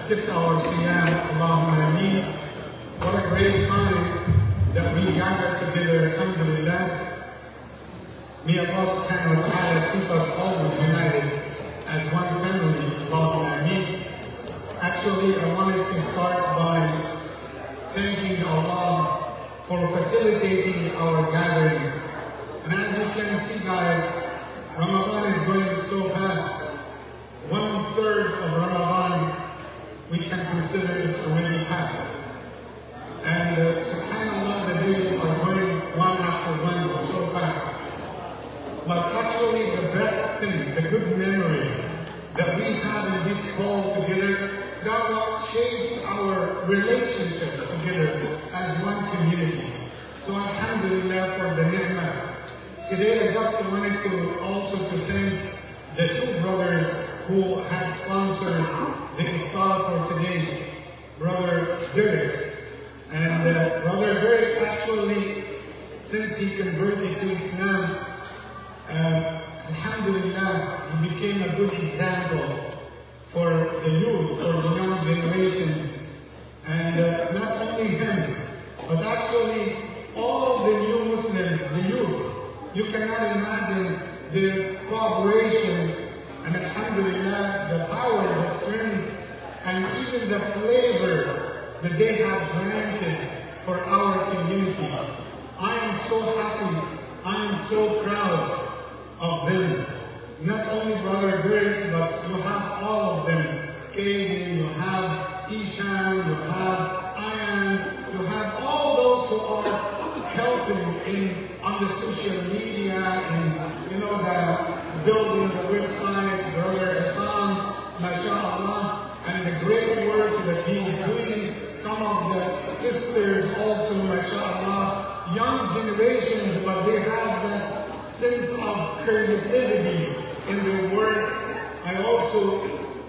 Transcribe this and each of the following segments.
6-hour Siyam, Allahumma ameen. What a great time that we gather together, alhamdulillah. May Allah subhanahu wa ta'ala keep us always united as one family, Allahumma ameen. Actually, I wanted to start by thanking Allah for facilitating our gathering. And as you can see, guys, Ramadan is going so fast. 1/3 of Ramadan, we can consider it's already past. And subhanAllah, the days are going one after one so fast. But actually, the best thing, the good memories that we have in this call together, that what shapes our relationship together as one community. So alhamdulillah for the ni'mah. Today I just wanted to also thank the two brothers who had sponsored the iftar for today, Brother Derek. And Brother Derek actually, since he converted to Islam, alhamdulillah, he became a good example for the youth, for the young generations. And not only him, but actually all the new Muslims, the youth. You cannot imagine the cooperation and alhamdulillah, the power, the strength, and even the flavor that they have granted for our community. I am so happy, I am so proud of them. Not only Brother Greg, but you have all of them. Kaden, you have Ishan, you have Ian, you have all those who are helping on the social media and the building the website, Brother Hassan, mashallah, and the great work that he is doing. Some of the sisters also, mashallah, young generations, but they have that sense of creativity in their work. I also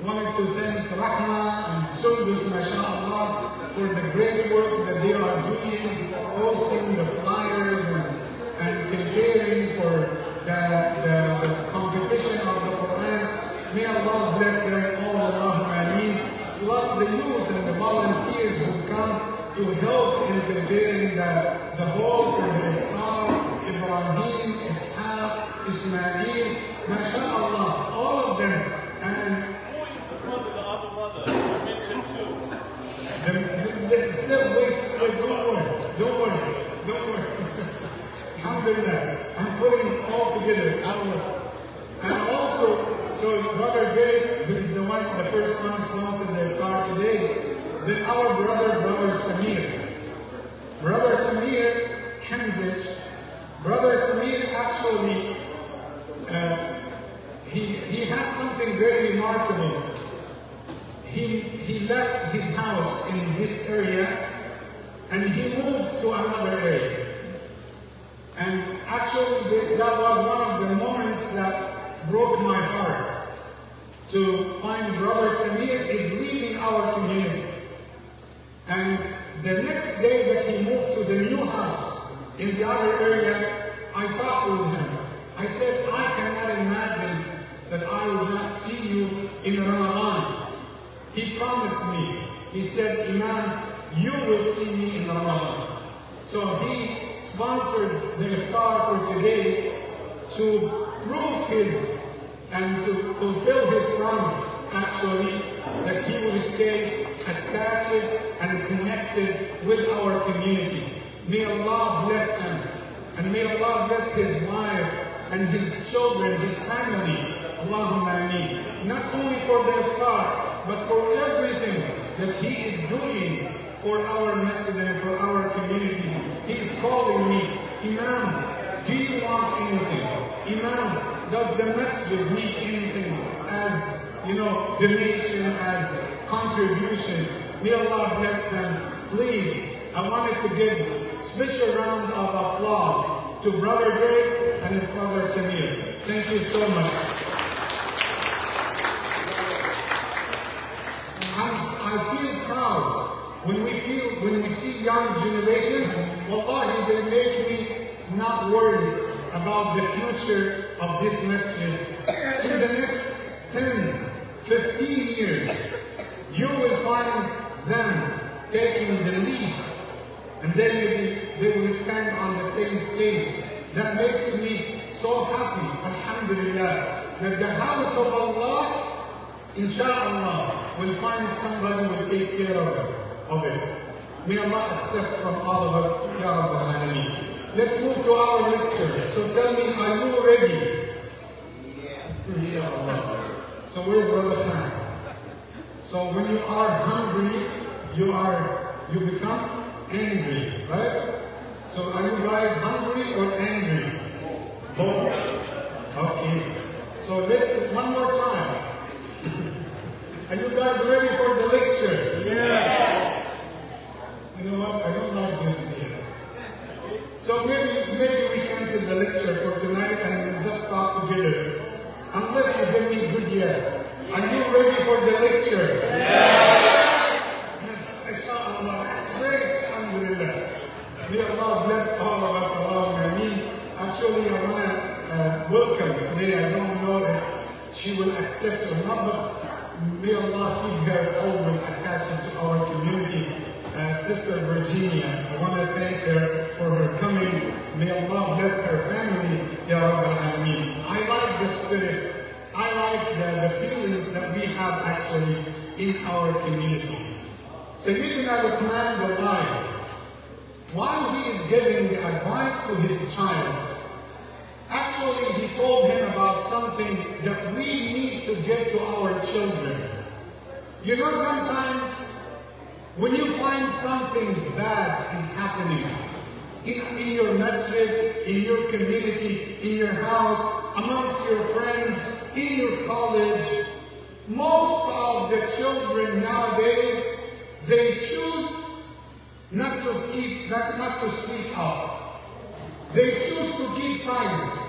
wanted to thank Rahma and Sundus, mashallah, for the great work that they are doing, posting the flyers and preparing for the competition of the Quran. May Allah bless them all, Allahumma ameen. Plus the youth and the volunteers who come to help in preparing the hall for the iftar, Ibrahim, Ishaq, Ismail, mashallah, all of them. And the other brother, I mentioned too. Still wait, don't worry. Alhamdulillah, I'm putting it all together. And also, so Brother Derek, who is the first one sponsored the iftar today, then our Brother Samir. Brother Samir Hamzich, Brother Samir actually, he had something very remarkable. He left his house in this area and he moved to another area. And actually that was one of the moments that broke my heart, to find Brother Samir is leaving our community. And the next day that he moved to the new house in the other area, I talked with him. I said, I cannot imagine that I will not see you in Ramadan. He promised me. He said, Imam, you will see me in Ramadan. So he sponsored the iftar for today to prove and to fulfill his promise, actually, that he will stay attached and connected with our community. May Allah bless him, and may Allah bless his wife and his children, his family. Allahumma ameen. Not only for the iftar, but for everything that he is doing for our masjid and for our community. He is calling me, Imam, do you want anything? Imam, does the masjid need anything as, donation, as contribution? May Allah bless them. Please, I wanted to give a special round of applause to Brother Derek and Brother Samir. Thank you so much. I feel proud when we see young generations. Wallahi, they make me not worried about the future of this masjid. In the next 10, 15 years, you will find and then maybe they will stand on the same stage. That makes me so happy, alhamdulillah, that the house of Allah, inshallah, will find somebody who will take care of it. May Allah accept from all of us, Ya Rabbal Alameen. Let's move to our lecture. So tell me, are you ready? Yeah. Inshallah. So where's Brother Khan? So when you are hungry, you become angry, right? So are you guys hungry or angry? Both. Okay. So let's, one more time. Are you guys ready for the lecture? Yes. You know what? I don't like this yet. So maybe we cancel the lecture for tonight and we'll just talk together. Unless you give me good yes. Are you ready for the lecture? Yes. Yes, inshallah. That's great. Alhamdulillah. May Allah bless all of us. Allahumma ameen. Actually, I want to welcome today. I don't know if she will accept or not, but may Allah keep her always attached to our community. Sister Virginia, I want to thank her for her coming. May Allah bless her family, Ya Rabbal Alameen. I like the spirit. I like the feelings that we have actually in our community. Sayyidina Luqman the wise, while he is giving the advice to his child, actually he told him about something that we need to give to our children. You know, sometimes when you find something bad is happening in your masjid, in your community, in your house, amongst your friends, in your college, most of the children nowadays, they choose not to speak up. They choose to keep silent.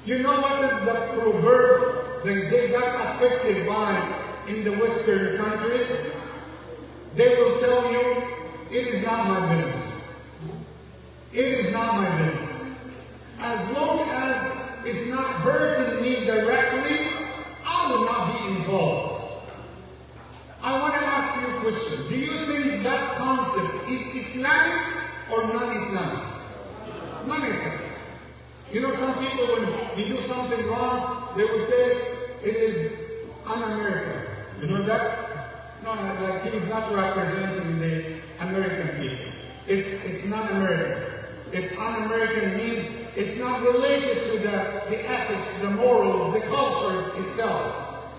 You know what is the proverb that they got affected by in the Western countries? They will tell you, it is not my business. It is not my business. As long as it's not hurting me directly, I will not be involved. I want to ask you a question. Do you think that concept is Islamic or non-Islamic? Non-Islamic. You know, some people, when you do something wrong, they will say, it is un-American. You know that? No, like he's not representing the American people. It's not American. It's un-American means it's not related to the ethics, the morals, the cultures itself.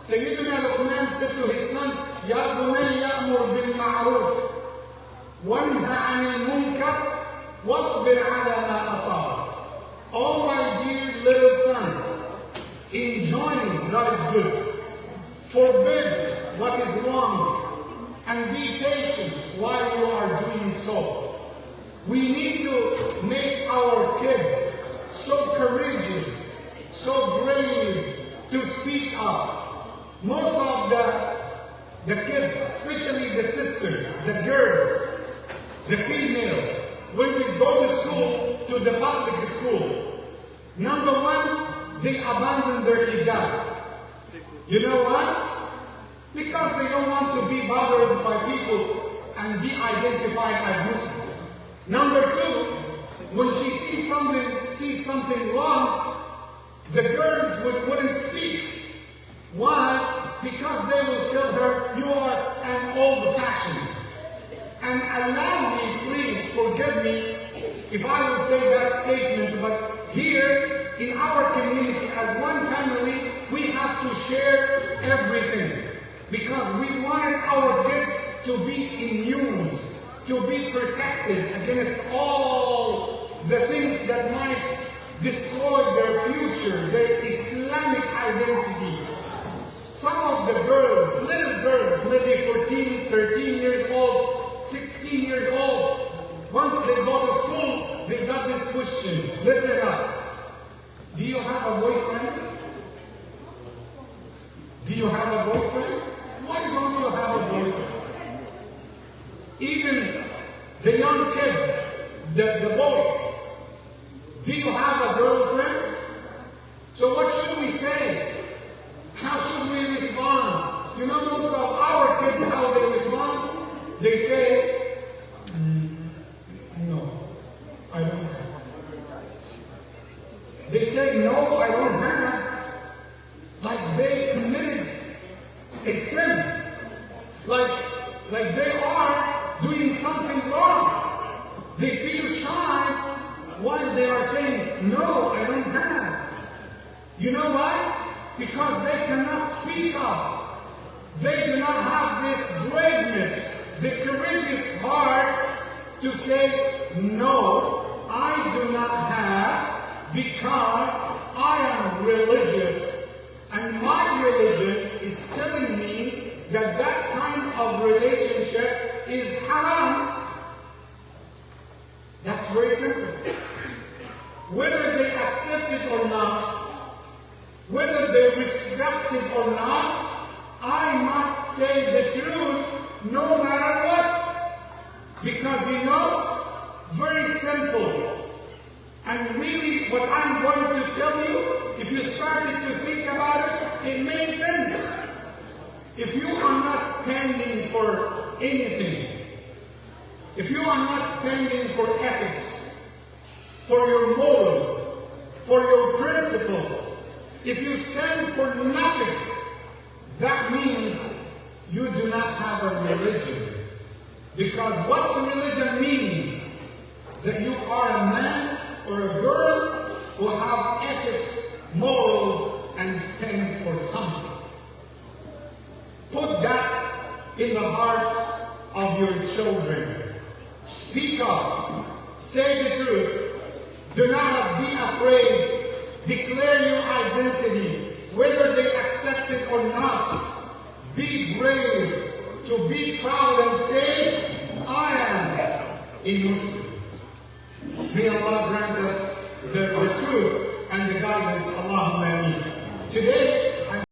Sayyidina Luqman said to his son, Ya bunay ya'mur bil ma'ruf wanha 'anil munkar wasbir 'ala ma asab. Oh my dear little son, enjoin what is good, forbid what is wrong, and be patient while you are doing so. We need to make our kids so courageous, so brave to speak up. Most of the kids, especially the sisters, the girls, the females, when we go to school, to the public school, number one, they abandon their hijab. You know why? Because they don't want to be bothered by people and be identified as Muslims. Number two, when she sees something wrong, the girls wouldn't speak. Why? Because they will tell her, you are an old-fashioned. And allow me, please forgive me if I will say that statement, but here in our community, as one family, we have to share everything. Because we want our kids to be immune, to be protected against all the things that might destroy their future, their Islamic identity. Some of the girls, little girls, maybe 14, 13 years old, 16 years old, once they go to school, they got this question. Listen up. Do you have a boyfriend? Do you have a boyfriend? Why don't you have a boyfriend? Even the young kids, the boys, do you have a girlfriend? So what should we say? How should we respond? You know, most of our kids, how they respond? They say, no. like they are doing something wrong. They feel shy while they are saying, no, I don't have. You know why? Because they cannot speak up. They do not have this braveness, the courageous heart to say, no, I do not have, because I am religious, and my religion is telling me that that kind of relationship is haram. That's very simple. Whether they accept it or not, whether they respect it or not, I must say the truth no matter what. Because you know, very simple. And really what I'm going to tell you, if you started to think about it, it makes sense. If you are not standing for anything, if you are not standing for ethics, for your morals, for your principles, if you stand for nothing, that means you do not have a religion. Because what religion means, that you are a man or a girl who have ethics, morals, and stand for something. Put that in the hearts of your children. Speak up. Say the truth. Do not be afraid. Declare your identity, whether they accept it or not. Be brave to be proud and say, I am a Muslim.